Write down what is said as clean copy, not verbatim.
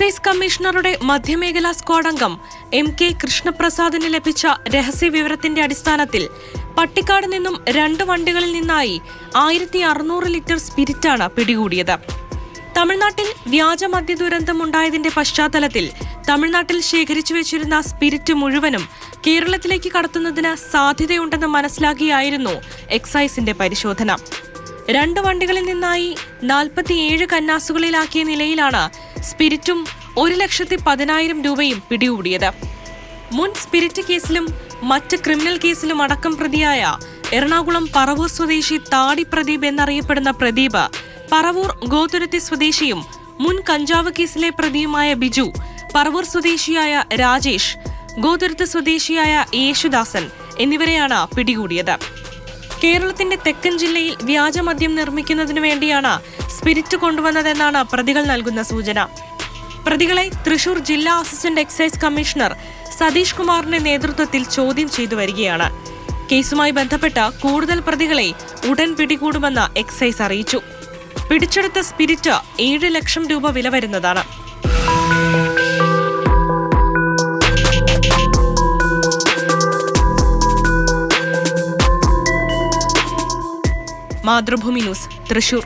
Excise കമ്മീഷണറുടെ മധ്യമേഖലാ squad അംഗം MK കൃഷ്ണപ്രസാദിന് ലഭിച്ച രഹസ്യവിവരത്തിന്റെ അടിസ്ഥാനത്തിൽ പട്ടിക്കാട് നിന്നും 2 വണ്ടികളിൽ നിന്നായി 1600 ലിറ്റർ സ്പിരിറ്റാണ് പിടികൂടിയത്. തമിഴ്നാട്ടിൽ വ്യാജ മദ്യ ദുരന്തമുണ്ടായതിന്റെ പശ്ചാത്തലത്തിൽ തമിഴ്നാട്ടിൽ ശേഖരിച്ചു വെച്ചിരുന്ന സ്പിരിറ്റ് മുഴുവനും കേരളത്തിലേക്ക് കടത്തുന്നതിന് സാധ്യതയുണ്ടെന്ന് മനസ്സിലാക്കിയായിരുന്നു എക്സൈസിന്റെ പരിശോധന. 2 വണ്ടികളിൽ നിന്നായി 47 കന്നാസുകളിലാക്കിയ നിലയിലാണ് സ്പിരിറ്റും 1,10,000 രൂപയും പിടികൂടിയത്. മുൻ സ്പിരിറ്റ് കേസിലും മറ്റ് ക്രിമിനൽ കേസിലും അടക്കം പ്രതിയായ എറണാകുളം പറവൂർ സ്വദേശി താടി പ്രദീപ് എന്നറിയപ്പെടുന്ന പ്രദീപ്, പറവൂർ ഗോതുരുത്തി സ്വദേശിയും മുൻ കഞ്ചാവ് കേസിലെ പ്രതിയുമായ ബിജു, പറവൂർ സ്വദേശിയായ രാജേഷ്, ഗോതുരുത്ത് സ്വദേശിയായ യേശുദാസൻ എന്നിവരെയാണ് പിടികൂടിയത്. കേരളത്തിന്റെ തെക്കൻ ജില്ലയിൽ വ്യാജമദ്യം നിർമ്മിക്കുന്നതിനു വേണ്ടിയാണ് സ്പിരിറ്റ് കൊണ്ടുവന്നതെന്നാണ് പ്രതികൾ നൽകുന്ന സൂചന. പ്രതികളെ തൃശൂർ ജില്ലാ അസിസ്റ്റന്റ് എക്സൈസ് കമ്മീഷണർ സതീഷ് കുമാറിന്റെ നേതൃത്വത്തിൽ ചോദ്യം ചെയ്തു വരികയാണ്. കേസുമായി ബന്ധപ്പെട്ട കൂടുതൽ പ്രതികളെ ഉടൻ പിടികൂടുമെന്ന് എക്സൈസ് അറിയിച്ചു. പിടിച്ചെടുത്ത സ്പിരിറ്റ് 7 ലക്ഷം രൂപ വില വരുന്നതാണ്. മാതൃഭൂമി ന്യൂസ്, തൃശൂർ.